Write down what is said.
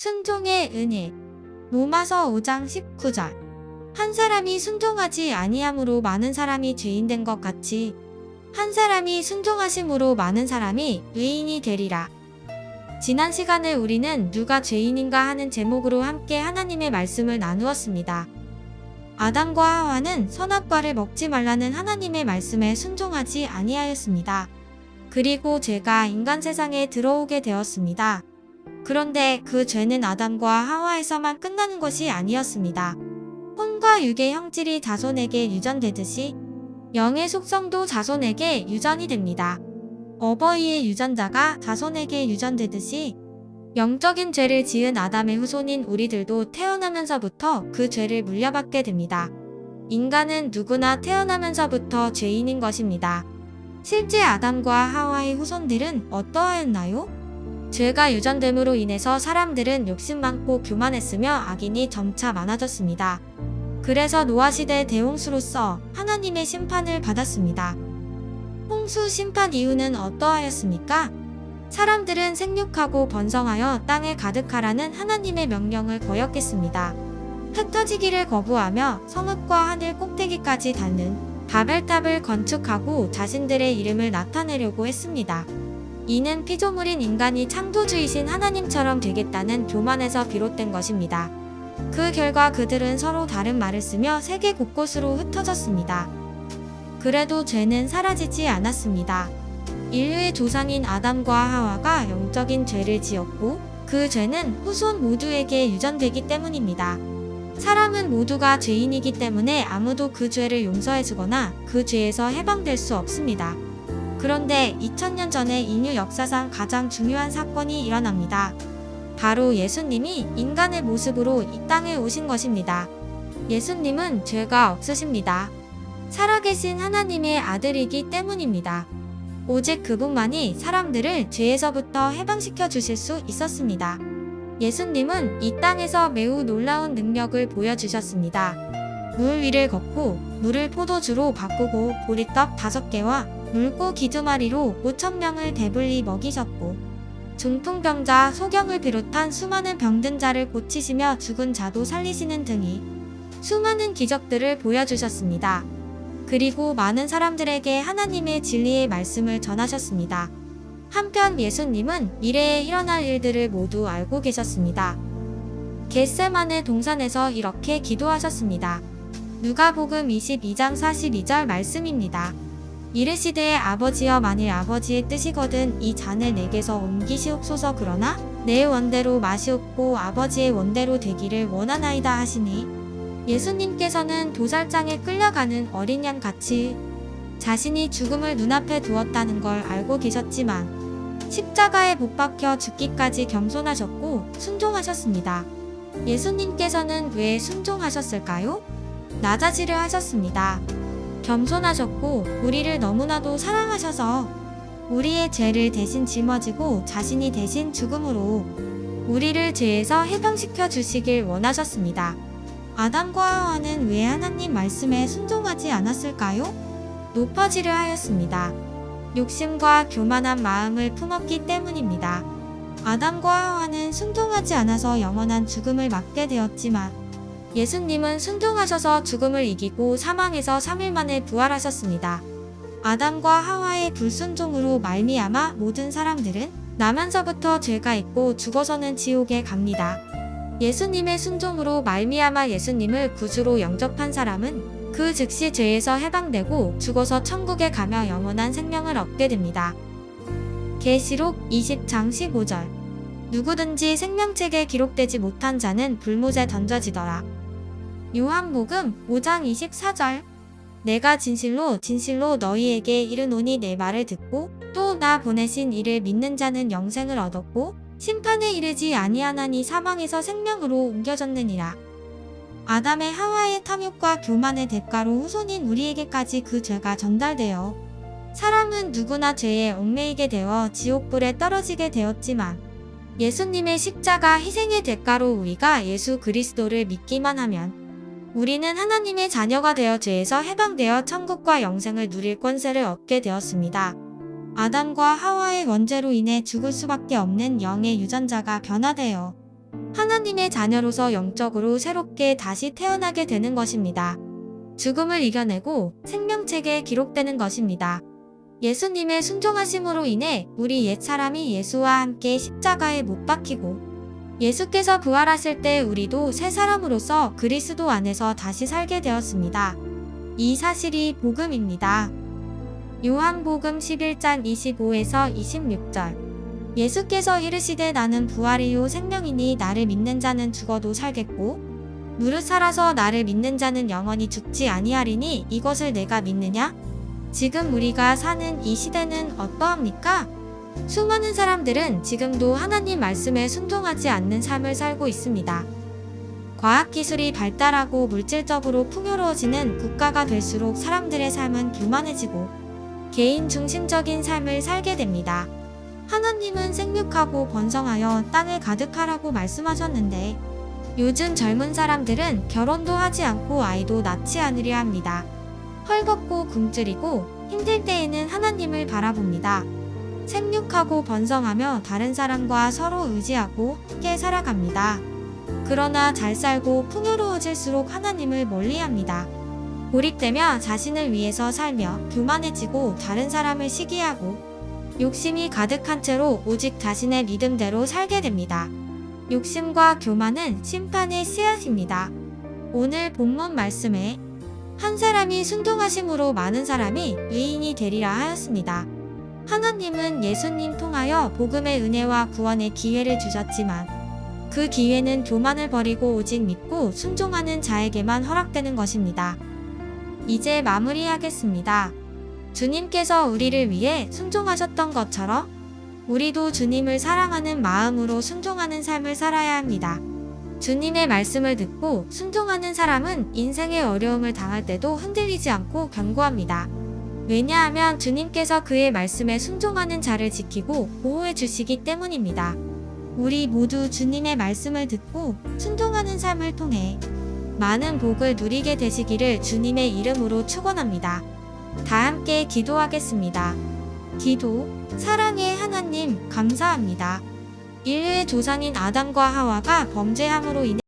순종의 은혜. 로마서 5장 19절. 한 사람이 순종하지 아니함으로 많은 사람이 죄인된 것 같이 한 사람이 순종하심으로 많은 사람이 의인이 되리라. 지난 시간에 우리는 누가 죄인인가 하는 제목으로 함께 하나님의 말씀을 나누었습니다. 아담과 하와는 선악과를 먹지 말라는 하나님의 말씀에 순종하지 아니하였습니다. 그리고 죄가 인간 세상에 들어오게 되었습니다. 그런데 그 죄는 아담과 하와에서만 끝나는 것이 아니었습니다. 혼과 육의 형질이 자손에게 유전되듯이 영의 속성도 자손에게 유전이 됩니다. 어버이의 유전자가 자손에게 유전되듯이 영적인 죄를 지은 아담의 후손인 우리들도 태어나면서부터 그 죄를 물려받게 됩니다. 인간은 누구나 태어나면서부터 죄인인 것입니다. 실제 아담과 하와의 후손들은 어떠하였나요? 죄가 유전됨으로 인해서 사람들은 욕심 많고 교만했으며 악인이 점차 많아졌습니다. 그래서 노아시대 대홍수로서 하나님의 심판을 받았습니다. 홍수 심판 이유는 어떠하였습니까? 사람들은 생육하고 번성하여 땅에 가득하라는 하나님의 명령을 거역했습니다. 흩어지기를 거부하며 성읍과 하늘 꼭대기까지 닿는 바벨탑을 건축하고 자신들의 이름을 나타내려고 했습니다. 이는 피조물인 인간이 창조주이신 하나님처럼 되겠다는 교만에서 비롯된 것입니다. 그 결과 그들은 서로 다른 말을 쓰며 세계 곳곳으로 흩어졌습니다. 그래도 죄는 사라지지 않았습니다. 인류의 조상인 아담과 하와가 영적인 죄를 지었고 그 죄는 후손 모두에게 유전되기 때문입니다. 사람은 모두가 죄인이기 때문에 아무도 그 죄를 용서해주거나 그 죄에서 해방될 수 없습니다. 그런데 2000년 전에 인류 역사상 가장 중요한 사건이 일어납니다. 바로 예수님이 인간의 모습으로 이 땅에 오신 것입니다. 예수님은 죄가 없으십니다. 살아계신 하나님의 아들이기 때문입니다. 오직 그분만이 사람들을 죄에서부터 해방시켜 주실 수 있었습니다. 예수님은 이 땅에서 매우 놀라운 능력을 보여주셨습니다. 물 위를 걷고 물을 포도주로 바꾸고 보리떡 5개와 물고기 2마리로 5,000명을 배불리 먹이셨고 중풍병자 소경을 비롯한 수많은 병든 자를 고치시며 죽은 자도 살리시는 등이 수많은 기적들을 보여주셨습니다. 그리고 많은 사람들에게 하나님의 진리의 말씀을 전하셨습니다. 한편 예수님은 미래에 일어날 일들을 모두 알고 계셨습니다. 겟세마네 동산에서 이렇게 기도하셨습니다. 누가복음 22장 42절 말씀입니다. 이르시되 아버지여 만일 아버지의 뜻이거든 이 잔을 내게서 옮기시옵소서 그러나 내 원대로 마시옵고 아버지의 원대로 되기를 원하나이다 하시니 예수님께서는 도살장에 끌려가는 어린 양 같이 자신이 죽음을 눈앞에 두었다는 걸 알고 계셨지만 십자가에 못 박혀 죽기까지 겸손하셨고 순종하셨습니다. 예수님께서는 왜 순종하셨을까요? 낮아지려 하셨습니다. 겸손하셨고 우리를 너무나도 사랑하셔서 우리의 죄를 대신 짊어지고 자신이 대신 죽음으로 우리를 죄에서 해방시켜 주시길 원하셨습니다. 아담과 하와는 왜 하나님 말씀에 순종하지 않았을까요? 높아지려 하였습니다. 욕심과 교만한 마음을 품었기 때문입니다. 아담과 하와는 순종하지 않아서 영원한 죽음을 맞게 되었지만 예수님은 순종하셔서 죽음을 이기고 사망에서 3일 만에 부활하셨습니다. 아담과 하와의 불순종으로 말미암아 모든 사람들은 나면서부터 죄가 있고 죽어서는 지옥에 갑니다. 예수님의 순종으로 말미암아 예수님을 구주로 영접한 사람은 그 즉시 죄에서 해방되고 죽어서 천국에 가며 영원한 생명을 얻게 됩니다. 계시록 20장 15절. 누구든지 생명책에 기록되지 못한 자는 불못에 던져지더라. 요한복음 5장 24절. 내가 진실로 진실로 너희에게 이르노니 내 말을 듣고 또 나 보내신 이를 믿는 자는 영생을 얻었고 심판에 이르지 아니하나니 사망에서 생명으로 옮겨졌느니라. 아담의 하와의 탐욕과 교만의 대가로 후손인 우리에게까지 그 죄가 전달되어 사람은 누구나 죄에 얽매이게 되어 지옥불에 떨어지게 되었지만 예수님의 십자가 희생의 대가로 우리가 예수 그리스도를 믿기만 하면 우리는 하나님의 자녀가 되어 죄에서 해방되어 천국과 영생을 누릴 권세를 얻게 되었습니다. 아담과 하와의 원죄로 인해 죽을 수밖에 없는 영의 유전자가 변화되어 하나님의 자녀로서 영적으로 새롭게 다시 태어나게 되는 것입니다. 죽음을 이겨내고 생명책에 기록되는 것입니다. 예수님의 순종하심으로 인해 우리 옛 사람이 예수와 함께 십자가에 못 박히고 예수께서 부활하실 때 우리도 새 사람으로서 그리스도 안에서 다시 살게 되었습니다. 이 사실이 복음입니다. 요한복음 11장 25에서 26절. 예수께서 이르시되 나는 부활이요 생명이니 나를 믿는 자는 죽어도 살겠고 무릇 살아서 나를 믿는 자는 영원히 죽지 아니하리니 이것을 내가 믿느냐? 지금 우리가 사는 이 시대는 어떠합니까? 수많은 사람들은 지금도 하나님 말씀에 순종하지 않는 삶을 살고 있습니다. 과학기술이 발달하고 물질적으로 풍요로워지는 국가가 될수록 사람들의 삶은 교만해지고 개인 중심적인 삶을 살게 됩니다. 하나님은 생육하고 번성하여 땅을 가득하라고 말씀하셨는데 요즘 젊은 사람들은 결혼도 하지 않고 아이도 낳지 않으려 합니다. 헐겁고 굶주리고 힘들 때에는 하나님을 바라봅니다. 생육하고 번성하며 다른 사람과 서로 의지하고 함께 살아갑니다. 그러나 잘 살고 풍요로워질수록 하나님을 멀리합니다. 고립되며 자신을 위해서 살며 교만해지고 다른 사람을 시기하고 욕심이 가득한 채로 오직 자신의 믿음대로 살게 됩니다. 욕심과 교만은 심판의 씨앗입니다. 오늘 본문 말씀에 한 사람이 순종하심으로 많은 사람이 의인이 되리라 하였습니다. 하나님은 예수님 통하여 복음의 은혜와 구원의 기회를 주셨지만 그 기회는 교만을 버리고 오직 믿고 순종하는 자에게만 허락되는 것입니다. 이제 마무리하겠습니다. 주님께서 우리를 위해 순종하셨던 것처럼 우리도 주님을 사랑하는 마음으로 순종하는 삶을 살아야 합니다. 주님의 말씀을 듣고 순종하는 사람은 인생의 어려움을 당할 때도 흔들리지 않고 견고합니다. 왜냐하면 주님께서 그의 말씀에 순종하는 자를 지키고 보호해 주시기 때문입니다. 우리 모두 주님의 말씀을 듣고 순종하는 삶을 통해 많은 복을 누리게 되시기를 주님의 이름으로 축원합니다. 다 함께 기도하겠습니다. 기도. 사랑의 하나님, 감사합니다. 인류의 조상인 아담과 하와가 범죄함으로 인해